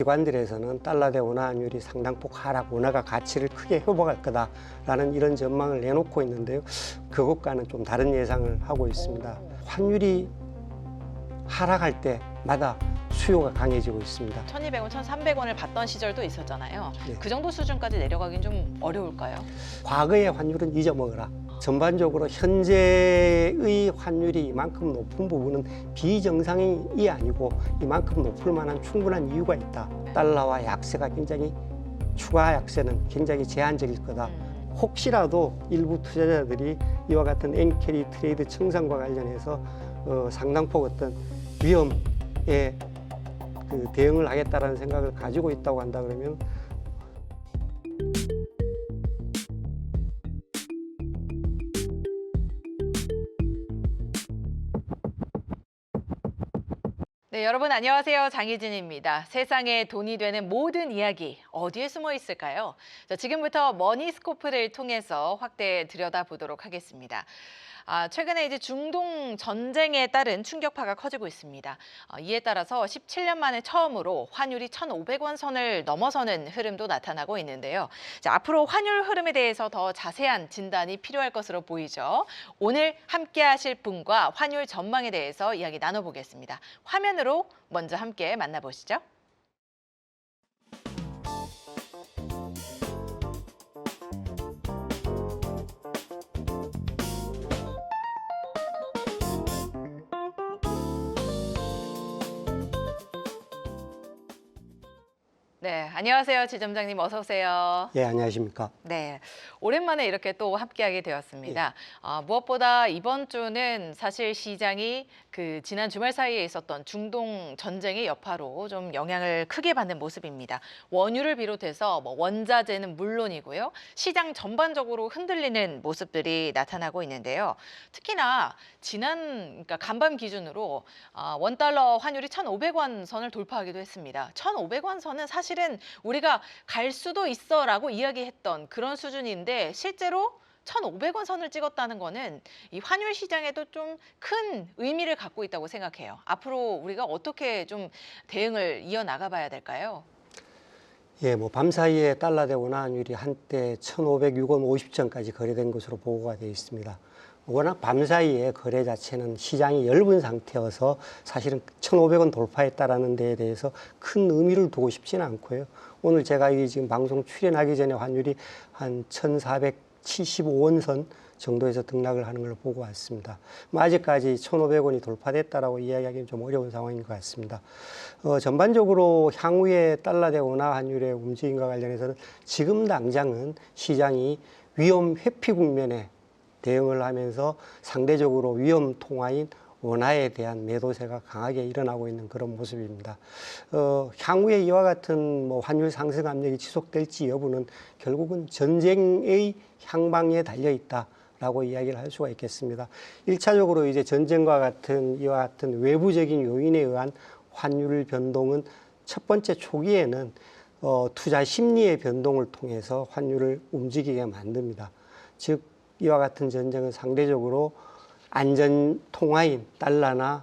기관들에서는 달러 대 원화 환율이 상당폭 하락, 원화가 가치를 크게 회복할 거다라는 이런 전망을 내놓고 있는데요. 그것과는 좀 다른 예상을 하고 있습니다. 환율이 하락할 때마다 수요가 강해지고 있습니다. 1,200원, 1,300원을 받던 시절도 있었잖아요. 네. 그 정도 수준까지 내려가긴 좀 어려울까요? 과거의 환율은 잊어먹어라. 전반적으로 현재의 환율이 이만큼 높은 부분은 비정상이 아니고 이만큼 높을 만한 충분한 이유가 있다. 달러와 약세가 굉장히 추가 약세는 굉장히 제한적일 거다. 혹시라도 일부 투자자들이 이와 같은 엔캐리 트레이드 청산과 관련해서 상당폭 어떤 위험에 대응을 하겠다라는 생각을 가지고 있다고 한다 그러면 네, 여러분 안녕하세요. 장희진입니다. 세상에 돈이 되는 모든 이야기 어디에 숨어 있을까요? 자, 지금부터 머니스코프를 통해서 확대 들여다보도록 하겠습니다. 최근에 이제 중동 전쟁에 따른 충격파가 커지고 있습니다. 이에 따라서 17년 만에 처음으로 환율이 1,500원 선을 넘어서는 흐름도 나타나고 있는데요. 자, 앞으로 환율 흐름에 대해서 더 자세한 진단이 필요할 것으로 보이죠. 오늘 함께 하실 분과 환율 전망에 대해서 이야기 나눠보겠습니다. 화면으로 먼저 함께 만나보시죠. 네, 안녕하세요. 지점장님 어서 오세요. 예, 안녕하십니까. 네, 오랜만에 이렇게 또 함께하게 되었습니다. 무엇보다 이번 주는 사실 시장이 그 지난 주말 사이에 있었던 중동 전쟁의 여파로 좀 영향을 크게 받는 모습입니다. 원유를 비롯해서 원자재는 물론이고요. 시장 전반적으로 흔들리는 모습들이 나타나고 있는데요. 특히나 그러니까 간밤 기준으로 원달러 환율이 1,500원 선을 돌파하기도 했습니다. 1,500원 선은 사실은 우리가 갈 수도 있어라고 이야기했던 그런 수준인데 실제로 1,500원 선을 찍었다는 거는 이 환율 시장에도 좀 큰 의미를 갖고 있다고 생각해요. 앞으로 우리가 어떻게 좀 대응을 이어나가 봐야 될까요? 예, 밤 사이에 달러 대 원화 환율이 한때 1,506원 50전까지 거래된 것으로 보고가 되어 있습니다. 워낙 밤 사이에 거래 자체는 시장이 엷은 상태여서 사실은 1,500원 돌파했다라는 데에 대해서 큰 의미를 두고 싶지는 않고요. 오늘 제가 지금 방송 출연하기 전에 환율이 한 1,475원 선 정도에서 등락을 하는 걸 보고 왔습니다. 아직까지 1,500원이 돌파됐다라고 이야기하기는 좀 어려운 상황인 것 같습니다. 전반적으로 향후에 달러 대 원화 환율의 움직임과 관련해서는 지금 당장은 시장이 위험 회피 국면에 대응을 하면서 상대적으로 위험 통화인 원화에 대한 매도세가 강하게 일어나고 있는 그런 모습입니다. 향후에 이와 같은 환율 상승 압력이 지속될지 여부는 결국은 전쟁의 향방에 달려 있다라고 이야기를 할 수가 있겠습니다. 1차적으로 이제 전쟁과 같은 이와 같은 외부적인 요인에 의한 환율 변동은 첫 번째 초기에는 투자 심리의 변동을 통해서 환율을 움직이게 만듭니다. 즉 이와 같은 전쟁은 상대적으로 안전 통화인 달러나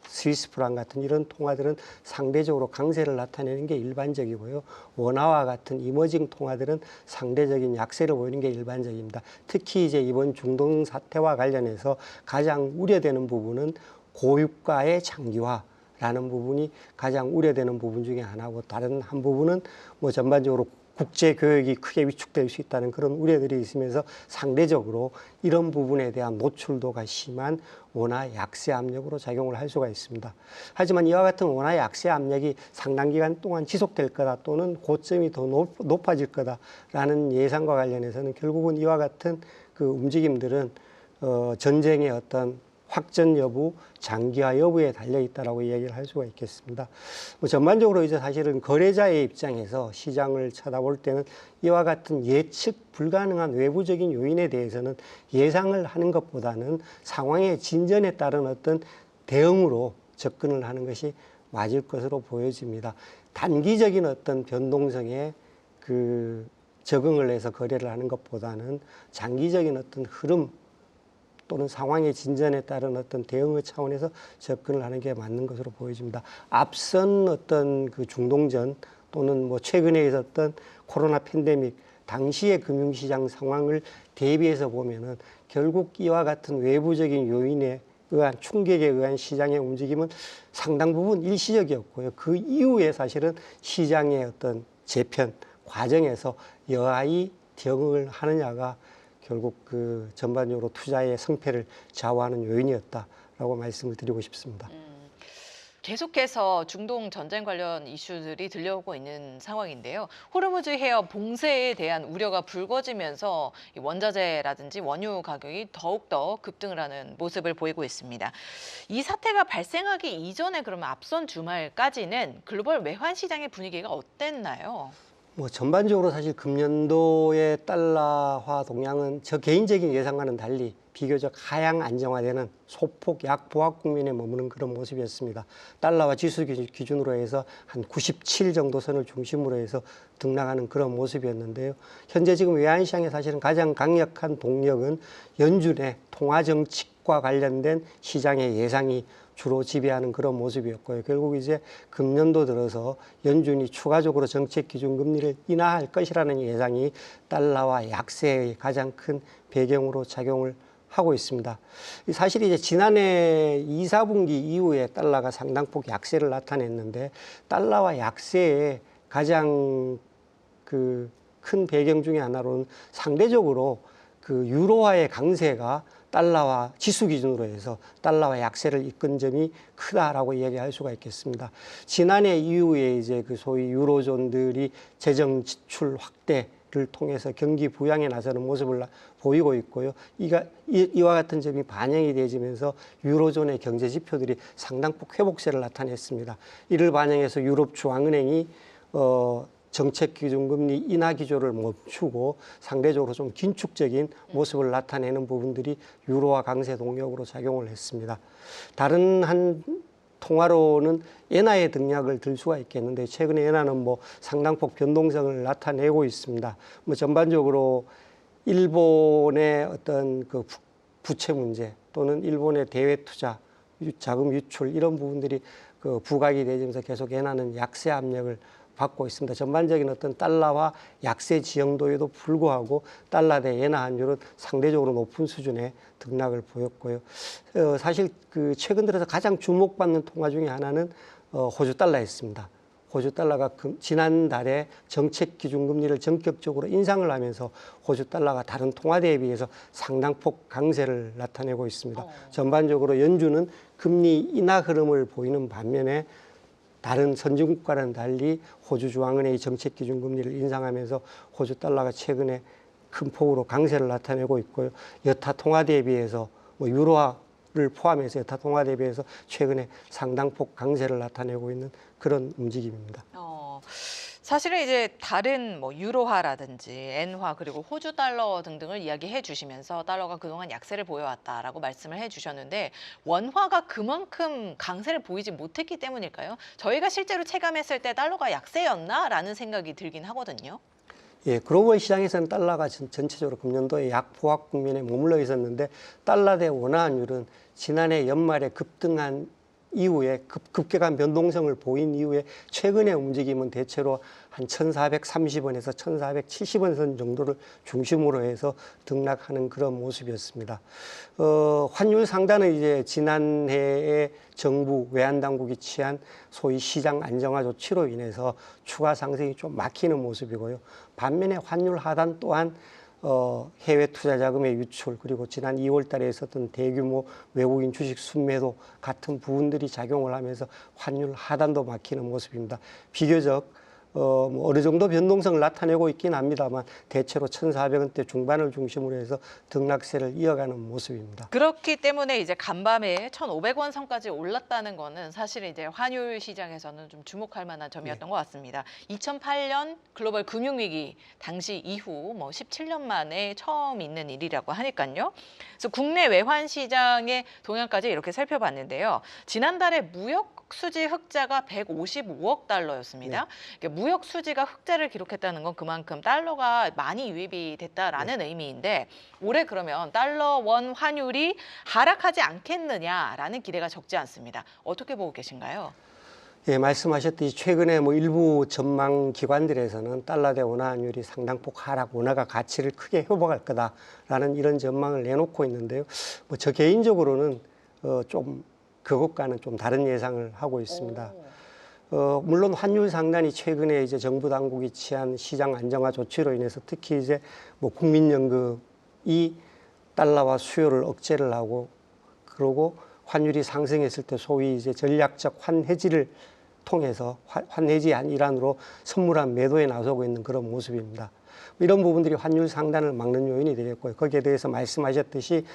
스위스 프랑 같은 이런 통화들은 상대적으로 강세를 나타내는 게 일반적이고요. 원화와 같은 이머징 통화들은 상대적인 약세를 보이는 게 일반적입니다. 특히 이제 이번 중동 사태와 관련해서 가장 우려되는 부분은 고유가의 장기화라는 부분이 가장 우려되는 부분 중에 하나고, 다른 한 부분은 전반적으로 국제 교역이 크게 위축될 수 있다는 그런 우려들이 있으면서 상대적으로 이런 부분에 대한 노출도가 심한 원화 약세 압력으로 작용을 할 수가 있습니다. 하지만 이와 같은 원화 약세 압력이 상당 기간 동안 지속될 거다 또는 고점이 더 높아질 거다라는 예상과 관련해서는 결국은 이와 같은 그 움직임들은 전쟁의 어떤 확전 여부, 장기화 여부에 달려 있다라고 이야기를 할 수가 있겠습니다. 전반적으로 이제 사실은 거래자의 입장에서 시장을 쳐다볼 때는 이와 같은 예측 불가능한 외부적인 요인에 대해서는 예상을 하는 것보다는 상황의 진전에 따른 어떤 대응으로 접근을 하는 것이 맞을 것으로 보여집니다. 단기적인 어떤 변동성에 적응을 해서 거래를 하는 것보다는 장기적인 어떤 흐름, 또는 상황의 진전에 따른 어떤 대응의 차원에서 접근을 하는 게 맞는 것으로 보여집니다. 앞선 어떤 그 중동전 또는 뭐 최근에 있었던 코로나 팬데믹 당시의 금융시장 상황을 대비해서 보면은 결국 이와 같은 외부적인 요인에 의한 충격에 의한 시장의 움직임은 상당 부분 일시적이었고요. 그 이후에 사실은 시장의 어떤 재편 과정에서 여하이 대응을 하느냐가 결국 그 전반적으로 투자의 성패를 좌우하는 요인이었다라고 말씀을 드리고 싶습니다. 계속해서 중동 전쟁 관련 이슈들이 들려오고 있는 상황인데요. 호르무즈 해협 봉쇄에 대한 우려가 불거지면서 이 원자재라든지 원유 가격이 더욱더 급등을 하는 모습을 보이고 있습니다. 이 사태가 발생하기 이전에 그러면 앞선 주말까지는 글로벌 외환 시장의 분위기가 어땠나요? 뭐 전반적으로 사실 금년도의 달러화 동향은 저 개인적인 예상과는 달리 비교적 하향 안정화되는 소폭 약보합 국면에 머무는 그런 모습이었습니다. 달러화 지수 기준으로 해서 한 97 정도 선을 중심으로 해서 등락하는 그런 모습이었는데요. 현재 지금 외환시장에 사실은 가장 강력한 동력은 연준의 통화 정책과 관련된 시장의 예상이 주로 지배하는 그런 모습이었고요. 결국 이제 금년도 들어서 연준이 추가적으로 정책 기준 금리를 인하할 것이라는 예상이 달러화 약세의 가장 큰 배경으로 작용을 하고 있습니다. 사실 이제 지난해 2, 4분기 이후에 달러가 상당폭 약세를 나타냈는데 달러화 약세의 가장 그 큰 배경 중에 하나로는 상대적으로 그 유로화의 강세가 달러화 지수 기준으로 해서 달러화 약세를 이끈 점이 크다라고 이야기할 수가 있겠습니다. 지난해 이후에 이제 그 소위 유로존들이 재정 지출 확대를 통해서 경기 부양에 나서는 모습을 보이고 있고요. 이와 같은 점이 반영이 되면서 유로존의 경제 지표들이 상당폭 회복세를 나타냈습니다. 이를 반영해서 유럽 중앙은행이 정책 기준금리 인하 기조를 멈추고 상대적으로 좀 긴축적인 모습을 나타내는 부분들이 유로화 강세 동력으로 작용을 했습니다. 다른 한 통화로는 엔화의 등락을 들 수가 있겠는데 최근에 엔화는 뭐 상당폭 변동성을 나타내고 있습니다. 뭐 전반적으로 일본의 어떤 그 부채 문제 또는 일본의 대외 투자, 자금 유출 이런 부분들이 그 부각이 되면서 계속 엔화는 약세 압력을 받고 있습니다. 전반적인 어떤 달러화 약세 지형도에도 불구하고 달러 대 엔화 환율은 상대적으로 높은 수준의 등락을 보였고요. 사실 그 최근 들어서 가장 주목받는 통화 중에 하나는 호주 달러였습니다. 호주 달러가 지난달에 정책 기준 금리를 전격적으로 인상을 하면서 호주 달러가 다른 통화대에 비해서 상당폭 강세를 나타내고 있습니다. 전반적으로 연준은 금리 인하 흐름을 보이는 반면에 다른 선진국과는 달리 호주 중앙은행이 정책 기준 금리를 인상하면서 호주 달러가 최근에 큰 폭으로 강세를 나타내고 있고요. 여타 통화대에 비해서 뭐 유로화를 포함해서 여타 통화대에 비해서 최근에 상당폭 강세를 나타내고 있는 그런 움직임입니다. 사실은 이제 다른 뭐 유로화라든지 엔화 그리고 호주 달러 등등을 이야기해 주시면서 달러가 그동안 약세를 보여왔다라고 말씀을 해 주셨는데 원화가 그만큼 강세를 보이지 못했기 때문일까요? 저희가 실제로 체감했을 때 달러가 약세였나라는 생각이 들긴 하거든요. 예, 글로벌 시장에서는 달러가 전체적으로 금년도에 약보합 국면에 머물러 있었는데 달러 대 원화 환율은 지난해 연말에 급등한 이후에 급격한 변동성을 보인 이후에 최근의 움직임은 대체로 한 1,430원에서 1,470원 선 정도를 중심으로 해서 등락하는 그런 모습이었습니다. 환율 상단은 이제 지난해에 정부 외환 당국이 취한 소위 시장 안정화 조치로 인해서 추가 상승이 좀 막히는 모습이고요. 반면에 환율 하단 또한 해외 투자 자금의 유출 그리고 지난 2월 달에 있었던 대규모 외국인 주식 순매도 같은 부분들이 작용을 하면서 환율 하단도 막히는 모습입니다. 비교적 뭐 어느 정도 변동성을 나타내고 있긴 합니다만 대체로 1,400원대 중반을 중심으로 해서 등락세를 이어가는 모습입니다. 그렇기 때문에 이제 간밤에 1,500원 선까지 올랐다는 거는 사실 이제 환율 시장에서는 좀 주목할 만한 점이었던 것 같습니다. 2008년 글로벌 금융위기 당시 이후 뭐 17년 만에 처음 있는 일이라고 하니까요. 그래서 국내 외환 시장의 동향까지 이렇게 살펴봤는데요. 지난달에 무역 수지 흑자가 155억 달러였습니다. 그러니까 무역 수지가 흑자를 기록했다는 건 그만큼 달러가 많이 유입이 됐다라는 의미인데 올해 그러면 달러 원 환율이 하락하지 않겠느냐라는 기대가 적지 않습니다. 어떻게 보고 계신가요? 예, 말씀하셨듯이 최근에 뭐 일부 전망 기관들에서는 달러 대 원화 환율이 상당폭 하락, 원화가 가치를 크게 회복할 거다라는 이런 전망을 내놓고 있는데요. 뭐 저 개인적으로는 좀 그것과는 좀 다른 예상을 하고 있습니다. 물론 환율 상단이 최근에 이제 정부 당국이 취한 시장 안정화 조치로 인해서 특히 이제 뭐 국민연금이 달러와 수요를 억제를 하고 그러고 환율이 상승했을 때 소위 이제 전략적 환해지를 통해서 환해지 일환으로 선물한 매도에 나서고 있는 그런 모습입니다. 이런 부분들이 환율 상단을 막는 요인이 되겠고요. 거기에 대해서 말씀하셨듯이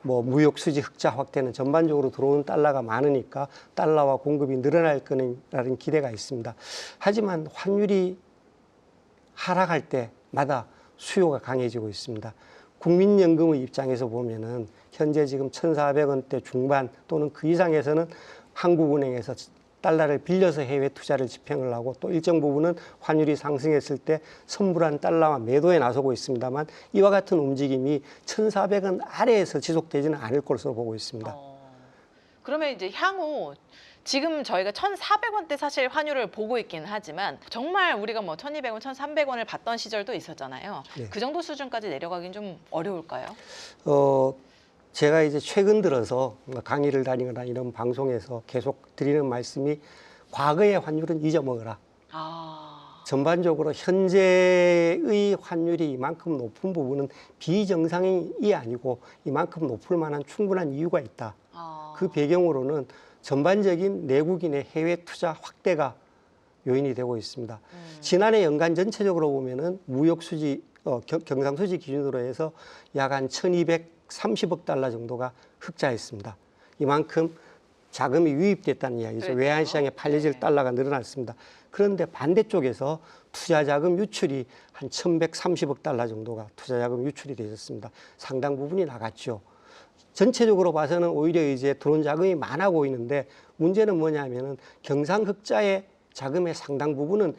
뭐 무역 수지 흑자 확대는 전반적으로 들어오는 달러가 많으니까 달러와 공급이 늘어날 거라는 기대가 있습니다. 하지만 환율이 하락할 때마다 수요가 강해지고 있습니다. 국민연금의 입장에서 보면은 현재 지금 1,400원대 중반 또는 그 이상에서는 한국은행에서 달러를 빌려서 해외 투자를 집행을 하고 또 일정 부분은 환율이 상승했을 때 선불한 달러와 매도에 나서고 있습니다만 이와 같은 움직임이 1,400원 아래에서 지속되지는 않을 것으로 보고 있습니다. 그러면 이제 향후 지금 저희가 1,400원대 사실 환율을 보고 있긴 하지만 정말 우리가 뭐 1,200원, 1,300원을 받던 시절도 있었잖아요. 네. 그 정도 수준까지 내려가긴 좀 어려울까요? 제가 이제 최근 들어서 강의를 다니거나 이런 방송에서 계속 드리는 말씀이 과거의 환율은 잊어먹어라. 전반적으로 현재의 환율이 이만큼 높은 부분은 비정상이 아니고 이만큼 높을 만한 충분한 이유가 있다. 그 배경으로는 전반적인 내국인의 해외 투자 확대가 요인이 되고 있습니다. 지난해 연간 전체적으로 보면은 무역 수지, 경상수지 기준으로 해서 약 한 1,230억 달러 정도가 흑자했습니다. 이만큼 자금이 유입됐다는 이야기죠. 그렇죠. 외환시장에 팔려질 네. 달러가 늘어났습니다. 그런데 반대쪽에서 투자자금 유출이 한 1,130억 달러 정도가 투자자금 유출이 되었습니다. 상당 부분이 나갔죠. 전체적으로 봐서는 오히려 이제 들어온 자금이 많아 보이는데 문제는 뭐냐면은 경상흑자의 자금의 상당 부분은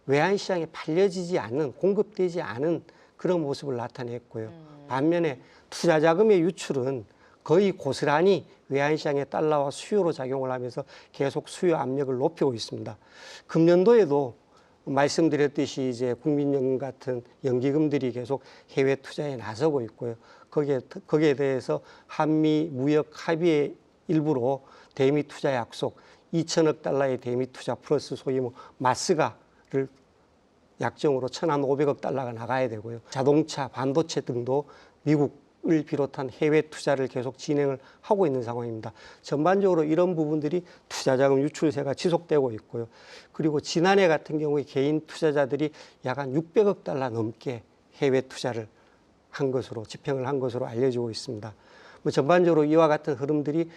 외환시장에 팔려지지 않는, 공급되지 않은 그런 모습을 나타냈고요. 반면에 투자자금의 유출은 거의 고스란히 외환시장의 달러와 수요로 작용을 하면서 계속 수요 압력을 높이고 있습니다. 금년도에도 말씀드렸듯이 이제 국민연금 같은 연기금들이 계속 해외 투자에 나서고 있고요. 거기에 대해서 한미 무역 합의의 일부로 대미 투자 약속 2천억 달러의 대미 투자 플러스 소위 뭐 마스가를 약정으로 1,500억 달러가 나가야 되고요. 자동차, 반도체 등도 미국을 비롯한 해외 투자를 계속 진행을 하고 있는 상황입니다. 전반적으로 이런 부분들이 투자자금 유출세가 지속되고 있고요. 그리고 지난해 같은 경우에 개인 투자자들이 약 한 600억 달러 넘게 해외 투자를 한 것으로 집행을 한 것으로 알려지고 있습니다. 뭐 전반적으로 이와 같은 흐름들이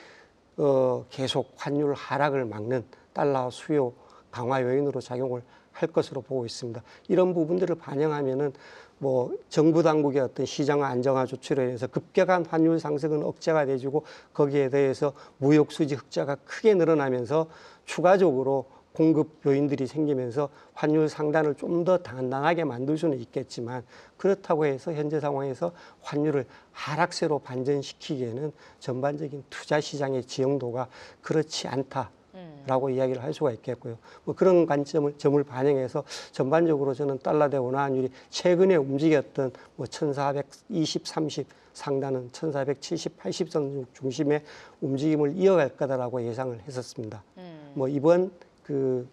계속 환율 하락을 막는 달러 수요 강화 요인으로 작용을 할 것으로 보고 있습니다. 이런 부분들을 반영하면은 뭐 정부 당국의 어떤 시장 안정화 조치로 인해서 급격한 환율 상승은 억제가 돼주고 거기에 대해서 무역 수지 흑자가 크게 늘어나면서 추가적으로 공급 요인들이 생기면서 환율 상단을 좀 더 단단하게 만들 수는 있겠지만 그렇다고 해서 현재 상황에서 환율을 하락세로 반전시키기에는 전반적인 투자 시장의 지형도가 그렇지 않다라고 이야기를 할 수가 있겠고요. 뭐 그런 점을 반영해서 전반적으로 저는 달러 대 원화 환율이 최근에 움직였던 뭐 1,420, 30 상단은 1,470, 80선 중심의 움직임을 이어갈 거다라고 예상을 했었습니다. 뭐 이번 그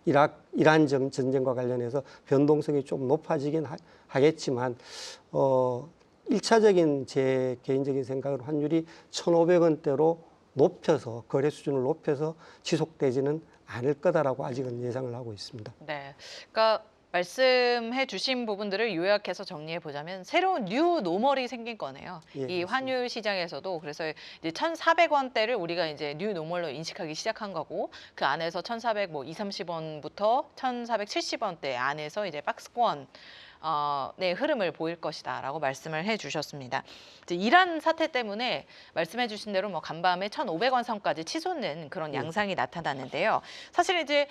이란 전쟁과 관련해서 변동성이 좀 높아지긴 하겠지만 1차적인 제 개인적인 생각은 환율이 1,500원대로 높여서 거래 수준을 높여서 지속되지는 않을 거다라고 아직은 예상을 하고 있습니다. 네, 그러니까 말씀해 주신 부분들을 요약해서 정리해 보자면 새로운 뉴 노멀이 생긴 거네요. 예, 이 맞습니다. 환율 시장에서도 그래서 이제 1,400원대를 우리가 이제 뉴 노멀로 인식하기 시작한 거고 그 안에서 1,400 뭐 2, 30원부터 1,470원대 안에서 이제 박스권 네, 흐름을 보일 것이다라고 말씀을 해주셨습니다. 이제 이란 사태 때문에 말씀해주신 대로 뭐 간밤에 1,500원 선까지 치솟는 그런 양상이 나타났는데요. 사실 이제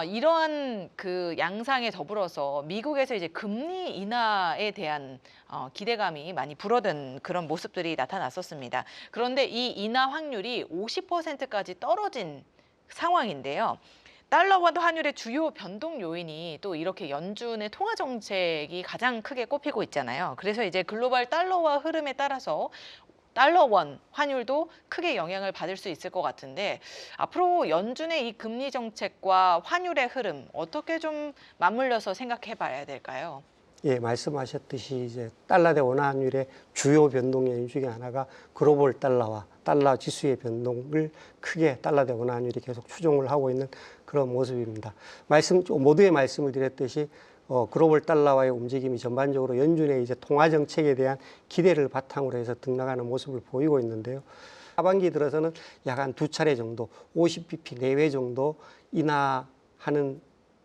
이러한 그 양상에 더불어서 미국에서 이제 금리 인하에 대한 기대감이 많이 불어든 그런 모습들이 나타났었습니다. 그런데 이 인하 확률이 50%까지 떨어진 상황인데요. 달러와 환율의 주요 변동 요인이 또 이렇게 연준의 통화 정책이 가장 크게 꼽히고 있잖아요. 그래서 이제 글로벌 달러화 흐름에 따라서 달러 원 환율도 크게 영향을 받을 수 있을 것 같은데 앞으로 연준의 이 금리 정책과 환율의 흐름 어떻게 좀 맞물려서 생각해 봐야 될까요? 예, 말씀하셨듯이 이제 달러 대 원화 환율의 주요 변동 요인 중에 하나가 글로벌 달러와 달러 지수의 변동을 크게 달러 대 원화 환율이 계속 추종을 하고 있는 그런 모습입니다. 모두의 말씀을 드렸듯이 글로벌 달러와의 움직임이 전반적으로 연준의 이제 통화 정책에 대한 기대를 바탕으로 해서 등락하는 모습을 보이고 있는데요. 하반기 들어서는 약 한 두 차례 정도 50bp 내외 정도 인하하는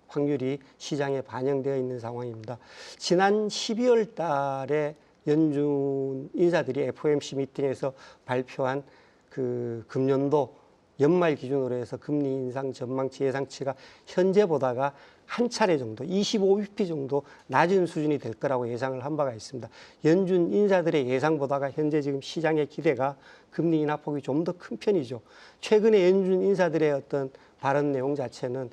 확률이 시장에 반영되어 있는 상황입니다. 지난 12월 달에 연준 인사들이 FOMC 미팅에서 발표한 그 금년도 연말 기준으로 해서 금리 인상 전망치 예상치가 현재보다가 한 차례 정도 25bp 정도 낮은 수준이 될 거라고 예상을 한 바가 있습니다. 연준 인사들의 예상보다가 현재 지금 시장의 기대가 금리 인하폭이 좀 더 큰 편이죠. 최근에 연준 인사들의 어떤 발언 내용 자체는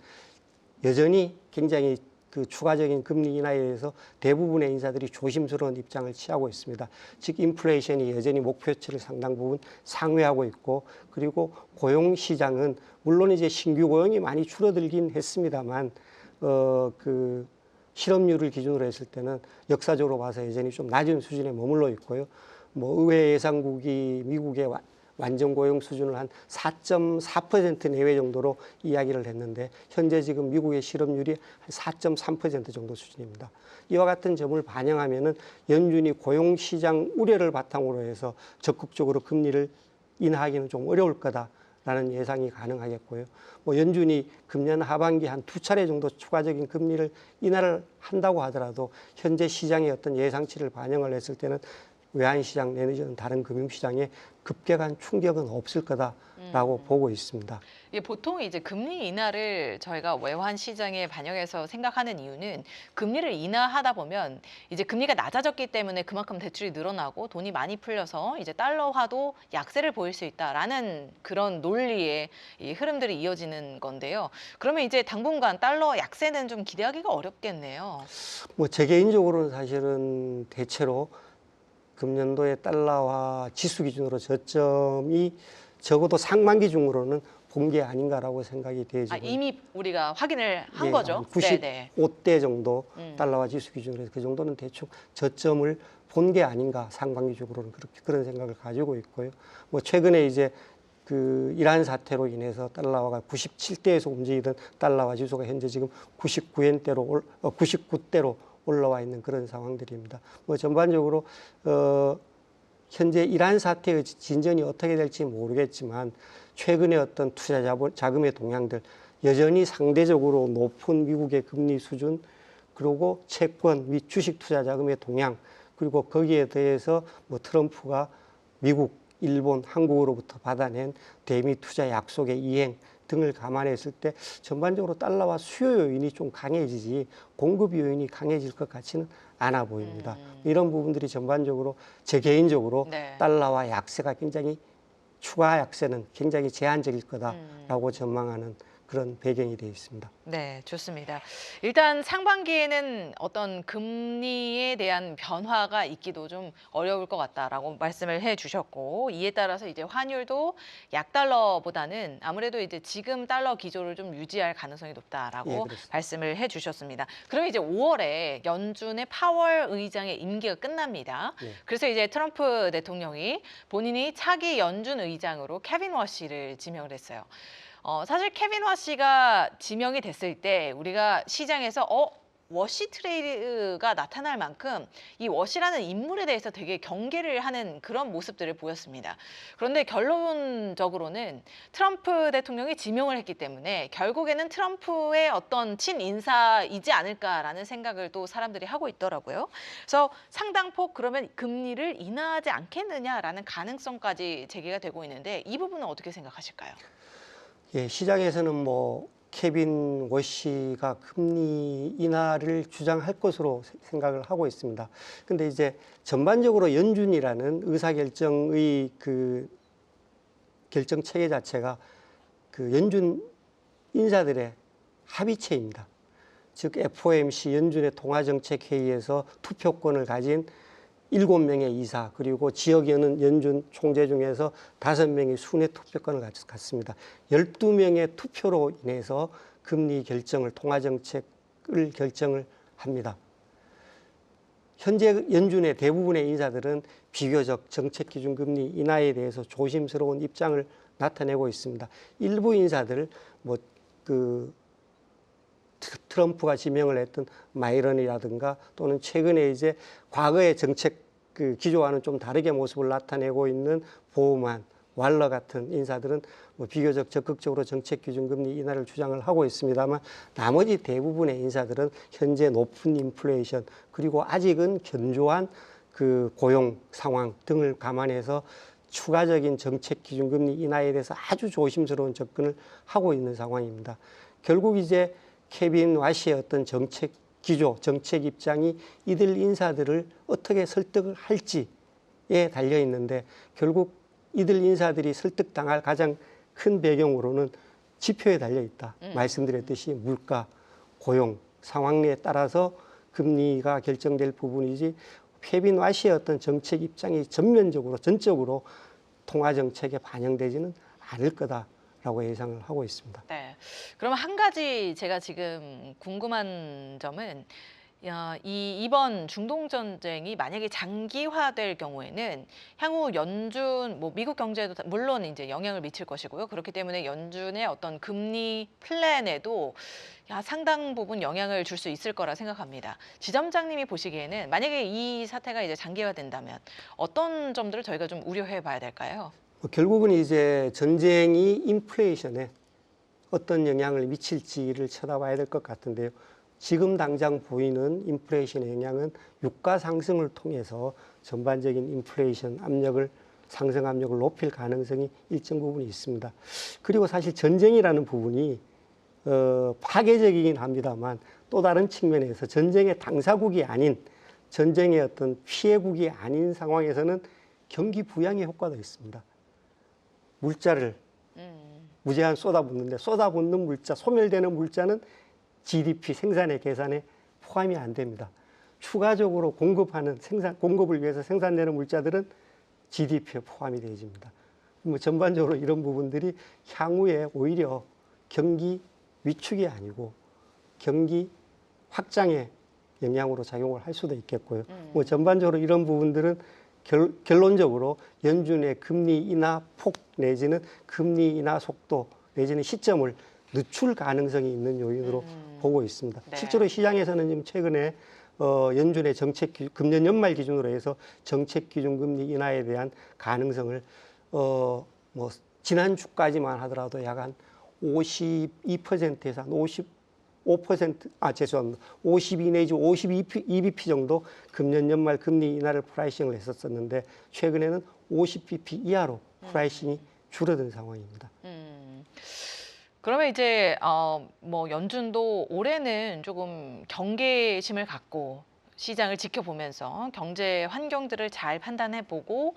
여전히 굉장히 그 추가적인 금리 인하에 대해서 대부분의 인사들이 조심스러운 입장을 취하고 있습니다. 즉 인플레이션이 여전히 목표치를 상당 부분 상회하고 있고, 그리고 고용 시장은 물론 이제 신규 고용이 많이 줄어들긴 했습니다만 그 실업률을 기준으로 했을 때는 역사적으로 봐서 여전히 좀 낮은 수준에 머물러 있고요. 뭐 의회 예상국이 미국의 완전 고용 수준을 한 4.4% 내외 정도로 이야기를 했는데 현재 지금 미국의 실업률이 한 4.3% 정도 수준입니다. 이와 같은 점을 반영하면은 연준이 고용 시장 우려를 바탕으로 해서 적극적으로 금리를 인하하기는 좀 어려울 거다라는 예상이 가능하겠고요. 뭐 연준이 금년 하반기 한 두 차례 정도 추가적인 금리를 인하를 한다고 하더라도 현재 시장의 어떤 예상치를 반영을 했을 때는 외환시장 내지는 다른 금융시장에 급격한 충격은 없을 거다라고 보고 있습니다. 예, 보통 이제 금리 인하를 저희가 외환 시장에 반영해서 생각하는 이유는 금리를 인하하다 보면 이제 금리가 낮아졌기 때문에 그만큼 대출이 늘어나고 돈이 많이 풀려서 이제 달러화도 약세를 보일 수 있다라는 그런 논리의 이 흐름들이 이어지는 건데요. 그러면 이제 당분간 달러 약세는 좀 기대하기가 어렵겠네요. 뭐 제 개인적으로는 사실은 대체로 금년도의 달러화 지수 기준으로 저점이 적어도 상반기 중으로는 본 게 아닌가라고 생각이 되죠. 이미 우리가 확인을 한 거죠? 95대 정도 달러화 지수 기준으로 해서 그 정도는 대충 저점을 본 게 아닌가, 상반기적으로는 그런 생각을 가지고 있고요. 뭐 최근에 이제 그 이란 사태로 인해서 달러화가 97대에서 움직이던 달러화 지수가 현재 지금 99대로 올라와 있는 그런 상황들입니다. 뭐 전반적으로 현재 이란 사태의 진전이 어떻게 될지 모르겠지만 최근에 어떤 투자 자금의 동향들, 여전히 상대적으로 높은 미국의 금리 수준, 그리고 채권 및 주식 투자 자금의 동향, 그리고 거기에 대해서 뭐 트럼프가 미국, 일본, 한국으로부터 받아낸 대미 투자 약속의 이행 등을 감안했을 때 전반적으로 달러와 수요 요인이 좀 강해지지 공급 요인이 강해질 것 같지는 않아 보입니다. 이런 부분들이 전반적으로 제 개인적으로 달러와 약세가 굉장히 추가 약세는 굉장히 제한적일 거다라고 전망하는 그런 배경이 되어 있습니다. 네, 좋습니다. 일단 상반기에는 어떤 금리에 대한 변화가 있기도 좀 어려울 것 같다라고 말씀을 해주셨고, 이에 따라서 이제 환율도 약달러보다는 아무래도 이제 지금 달러 기조를 좀 유지할 가능성이 높다라고 말씀을 해주셨습니다. 그럼 이제 5월에 연준의 파월 의장의 임기가 끝납니다. 그래서 이제 트럼프 대통령이 본인이 차기 연준 의장으로 케빈 워시를 지명을 했어요. 사실 케빈 화 씨가 지명이 됐을 때 우리가 시장에서 워시 트레이드가 나타날 만큼 이 워시라는 인물에 대해서 되게 경계를 하는 그런 모습들을 보였습니다. 그런데 결론적으로는 트럼프 대통령이 지명을 했기 때문에 결국에는 트럼프의 어떤 친인사이지 않을까라는 생각을 또 사람들이 하고 있더라고요. 그래서 상당폭 그러면 금리를 인하하지 않겠느냐라는 가능성까지 제기가 되고 있는데 이 부분은 어떻게 생각하실까요? 예, 시장에서는 뭐 케빈 워시가 금리 인하를 주장할 것으로 생각을 하고 있습니다. 근데 이제 전반적으로 연준이라는 의사결정의 그 결정 체계 자체가 그 연준 인사들의 합의체입니다. 즉 FOMC 연준의 통화정책회의에서 투표권을 가진 7명의 이사 그리고 지역 연준 총재 중에서 5명이 순회 투표권을 갖습니다. 12명의 투표로 인해서 금리 결정을 통화정책을 결정을 합니다. 현재 연준의 대부분의 인사들은 비교적 정책기준금리 인하에 대해서 조심스러운 입장을 나타내고 있습니다. 일부 인사들 트럼프가 지명을 했던 마이런이라든가 또는 최근에 이제 과거의 정책 그 기조와는 좀 다르게 모습을 나타내고 있는 보우만, 왈러 같은 인사들은 비교적 적극적으로 정책기준금리 인하를 주장을 하고 있습니다만 나머지 대부분의 인사들은 현재 높은 인플레이션 그리고 아직은 견조한 그 고용 상황 등을 감안해서 추가적인 정책기준금리 인하에 대해서 아주 조심스러운 접근을 하고 있는 상황입니다. 결국 이제 케빈 와시의 어떤 정책 기조, 정책 입장이 이들 인사들을 어떻게 설득을 할지에 달려 있는데 결국 이들 인사들이 설득당할 가장 큰 배경으로는 지표에 달려 있다. 말씀드렸듯이 물가, 고용, 상황에 따라서 금리가 결정될 부분이지 케빈 와시의 어떤 정책 입장이 전적으로 통화 정책에 반영되지는 않을 거다라고 예상을 하고 있습니다. 네. 그럼 한 가지 제가 지금 궁금한 점은 이번 중동 전쟁이 만약에 장기화될 경우에는 향후 연준, 미국 경제에도 물론 이제 영향을 미칠 것이고요. 그렇기 때문에 연준의 어떤 금리 플랜에도 상당 부분 영향을 줄 수 있을 거라 생각합니다. 지점장님이 보시기에는 만약에 이 사태가 이제 장기화된다면 어떤 점들을 저희가 좀 우려해 봐야 될까요? 결국은 이제 전쟁이 인플레이션에 어떤 영향을 미칠지를 쳐다봐야 될 것 같은데요. 지금 당장 보이는 인플레이션의 영향은 유가 상승을 통해서 전반적인 인플레이션 상승 압력을 높일 가능성이 일정 부분 있습니다. 그리고 사실 전쟁이라는 부분이 파괴적이긴 합니다만 또 다른 측면에서 전쟁의 당사국이 아닌 전쟁의 어떤 피해국이 아닌 상황에서는 경기 부양의 효과도 있습니다. 물자를 무제한 쏟아붓는데 쏟아붓는 물자, 소멸되는 물자는 GDP 생산의 계산에 포함이 안 됩니다. 추가적으로 공급을 위해서 생산되는 물자들은 GDP에 포함이 되어집니다. 전반적으로 이런 부분들이 향후에 오히려 경기 위축이 아니고 경기 확장에 영향으로 작용을 할 수도 있겠고요. 전반적으로 이런 부분들은 결론적으로 연준의 금리 인하 폭 내지는 금리 인하 속도 내지는 시점을 늦출 가능성이 있는 요인으로 보고 있습니다. 네. 실제로 시장에서는 지금 최근에 연준의 금년 연말 기준으로 해서 정책기준금리 인하에 대한 가능성을 지난주까지만 하더라도 약 한 52%에서 한 52 내지 52bp 정도 금년 연말 금리 인하를 프라이싱을 했었는데 최근에는 50bp 이하로 프라이싱이 줄어든 상황입니다. 그러면 이제 연준도 올해는 조금 경계심을 갖고 시장을 지켜보면서 경제 환경들을 잘 판단해보고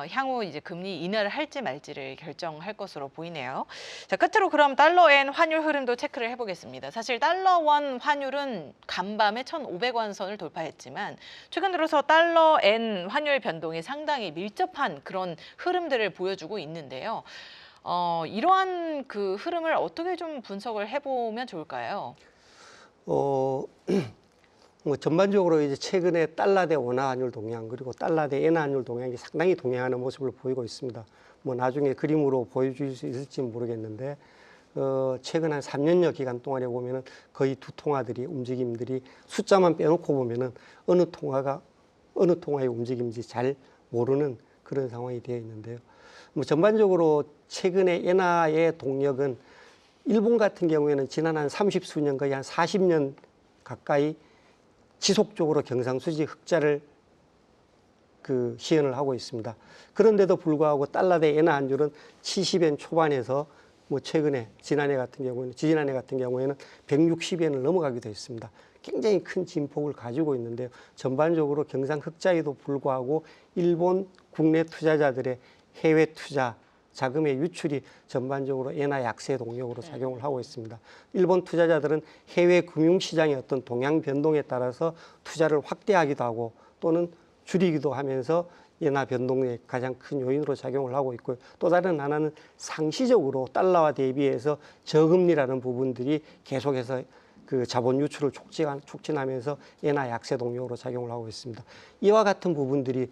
향후 이제 금리 인하를 할지 말지를 결정할 것으로 보이네요. 자, 끝으로 그럼 달러엔 환율 흐름도 체크를 해보겠습니다. 사실 달러원 환율은 간밤에 1,500원 선을 돌파했지만 최근 들어서 달러엔 환율 변동이 상당히 밀접한 그런 흐름들을 보여주고 있는데요. 이러한 그 흐름을 어떻게 좀 분석을 해보면 좋을까요? 전반적으로 이제 최근에 달러 대 원화 환율 동향 그리고 달러 대 엔화 환율 동향이 상당히 동행하는 모습을 보이고 있습니다. 나중에 그림으로 보여줄 수 있을지 모르겠는데 최근 한 3년여 기간 동안에 보면은 거의 두 통화들이 움직임들이 숫자만 빼놓고 보면은 어느 통화의 움직임인지 잘 모르는 그런 상황이 되어 있는데요. 뭐 전반적으로 최근에 엔화의 동력은 일본 같은 경우에는 지난 한 30수년 거의 한 40년 가까이 지속적으로 경상수지 흑자를 시현을 하고 있습니다. 그런데도 불구하고 달러 대 엔화 환율은 70엔 초반에서 뭐 최근에 지지난해 같은 경우에는 160엔을 넘어가기도 했습니다. 굉장히 큰 진폭을 가지고 있는데요. 전반적으로 경상 흑자에도 불구하고 일본 국내 투자자들의 해외 투자 자금의 유출이 전반적으로 엔화 약세 동력으로 작용을 하고 있습니다. 일본 투자자들은 해외 금융시장의 어떤 동향 변동에 따라서 투자를 확대하기도 하고 또는 줄이기도 하면서 엔화 변동의 가장 큰 요인으로 작용을 하고 있고요. 또 다른 하나는 상시적으로 달러와 대비해서 저금리라는 부분들이 계속해서 그 자본 유출을 촉진하면서 엔화 약세 동력으로 작용을 하고 있습니다. 이와 같은 부분들이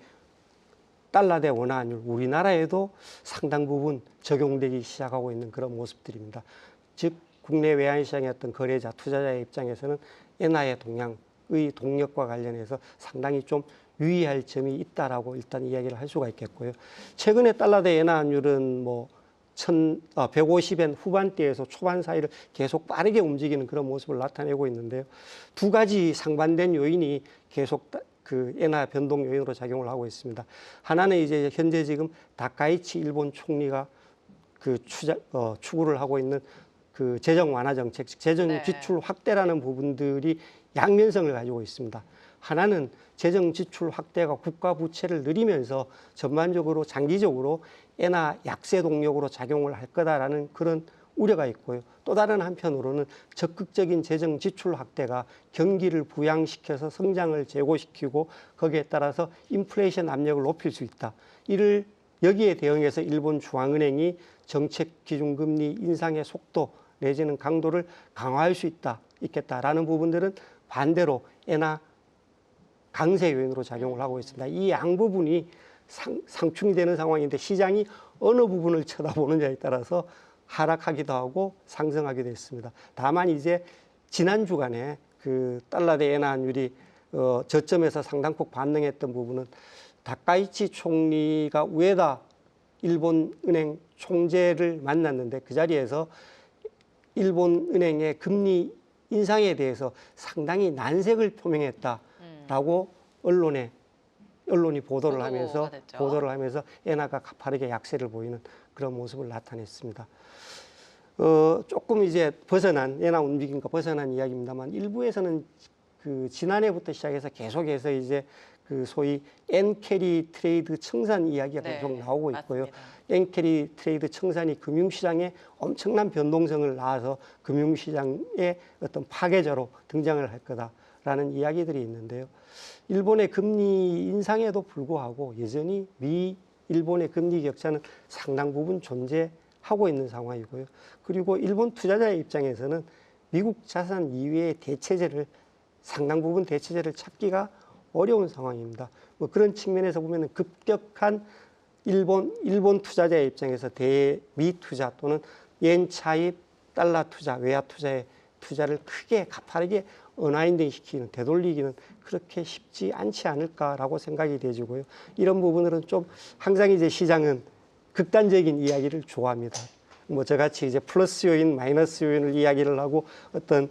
달러 대 원화 환율 우리나라에도 상당 부분 적용되기 시작하고 있는 그런 모습들입니다. 즉 국내 외환시장의 어떤 거래자, 투자자의 입장에서는 엔화의 동향의 동력과 관련해서 상당히 좀 유의할 점이 있다라고 일단 이야기를 할 수가 있겠고요. 최근에 달러 대 엔화 환율은 뭐 150엔 후반대에서 초반 사이를 계속 빠르게 움직이는 그런 모습을 나타내고 있는데요. 두 가지 상반된 요인이 계속 그 엔화 변동 요인으로 작용을 하고 있습니다. 하나는 이제 현재 지금 다카이치 일본 총리가 추구를 하고 있는 그 재정 완화 정책, 즉 재정 지출 확대라는 부분들이 양면성을 가지고 있습니다. 하나는 재정 지출 확대가 국가 부채를 늘리면서 전반적으로 장기적으로 엔화 약세 동력으로 작용을 할 거다라는 그런 우려가 있고요. 또 다른 한편으로는 적극적인 재정 지출 확대가 경기를 부양시켜서 성장을 제고시키고 거기에 따라서 인플레이션 압력을 높일 수 있다. 여기에 대응해서 일본 중앙은행이 정책 기준금리 인상의 속도 내지는 강도를 강화할 수 있겠다라는 부분들은 반대로 엔화 강세 요인으로 작용을 하고 있습니다. 이 양 부분이 상충이 되는 상황인데 시장이 어느 부분을 쳐다보느냐에 따라서 하락하기도 하고 상승하기도 했습니다. 다만 이제 지난 주간에 그 달러 대 엔화 환율이 저점에서 상당폭 반등했던 부분은 다카이치 총리가 우에다 일본 은행 총재를 만났는데 그 자리에서 일본 은행의 금리 인상에 대해서 상당히 난색을 표명했다라고 언론이 보도를 하면서 엔화가 가파르게 약세를 보이는 그런 모습을 나타냈습니다. 조금 이제 엔화 움직임과 벗어난 이야기입니다만 일부에서는 그 지난해부터 시작해서 계속해서 이제 그 소위 엔캐리 트레이드 청산 이야기가 계속 나오고 있고요. 엔캐리 트레이드 청산이 금융시장에 엄청난 변동성을 낳아서 금융시장의 어떤 파괴자로 등장을 할 거다라는 이야기들이 있는데요. 일본의 금리 인상에도 불구하고 여전히 일본의 금리 격차는 상당 부분 존재하고 있는 상황이고요. 그리고 일본 투자자의 입장에서는 미국 자산 이외의 상당 부분 대체제를 찾기가 어려운 상황입니다. 뭐 그런 측면에서 보면 급격한 일본 투자자의 입장에서 대미 투자 또는 엔 차입 달러 투자, 외화 투자의 투자를 크게 가파르게 언와인딩 시키는, 되돌리기는 그렇게 쉽지 않지 않을까라고 생각이 되지고요. 이런 부분들은 좀 항상 이제 시장은 극단적인 이야기를 좋아합니다. 뭐 저같이 이제 플러스 요인, 마이너스 요인을 이야기를 하고 어떤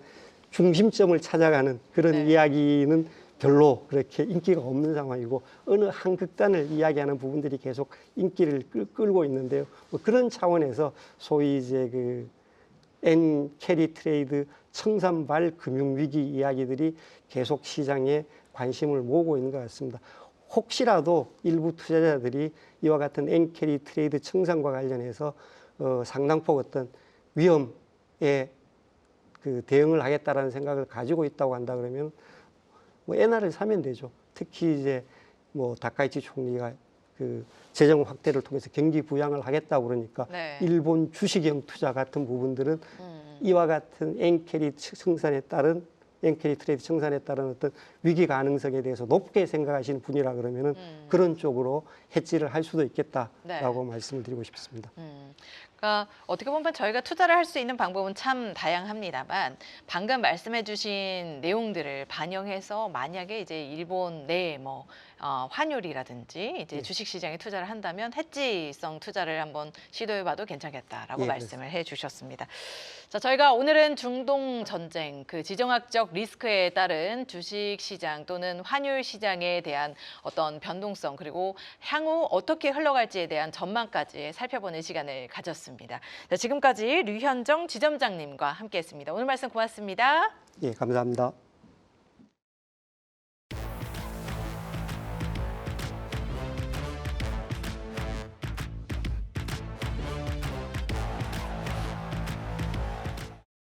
중심점을 찾아가는 그런 이야기는 별로 그렇게 인기가 없는 상황이고 어느 한 극단을 이야기하는 부분들이 계속 인기를 끌고 있는데요. 뭐 그런 차원에서 소위 이제 그 엔캐리 트레이드 청산발 금융위기 이야기들이 계속 시장에 관심을 모으고 있는 것 같습니다. 혹시라도 일부 투자자들이 이와 같은 엔캐리 트레이드 청산과 관련해서 상당폭 어떤 위험에 그 대응을 하겠다라는 생각을 가지고 있다고 한다 그러면 뭐 엔화를 사면 되죠. 특히 이제 뭐 다카이치 총리가 그 재정 확대를 통해서 경기 부양을 하겠다고 그러니까 일본 주식형 투자 같은 부분들은 이와 같은 엔캐리 트레이드 청산에 따른 어떤 위기 가능성에 대해서 높게 생각하시는 분이라 그러면은 그런 쪽으로 해지를 할 수도 있겠다라고 말씀을 드리고 싶습니다. 그러니까 어떻게 보면 저희가 투자를 할 수 있는 방법은 참 다양합니다만 방금 말씀해주신 내용들을 반영해서 만약에 이제 일본 내 뭐 환율이라든지 이제 예. 주식시장에 투자를 한다면 해지성 투자를 한번 시도해봐도 괜찮겠다라고 예, 말씀을 해주셨습니다. 자, 저희가 오늘은 중동 전쟁, 그 지정학적 리스크에 따른 주식시장 또는 환율 시장에 대한 어떤 변동성 그리고 향후 어떻게 흘러갈지에 대한 전망까지 살펴보는 시간을 가졌습니다. 자, 지금까지 류현정 지점장님과 함께했습니다. 오늘 말씀 고맙습니다. 예, 감사합니다.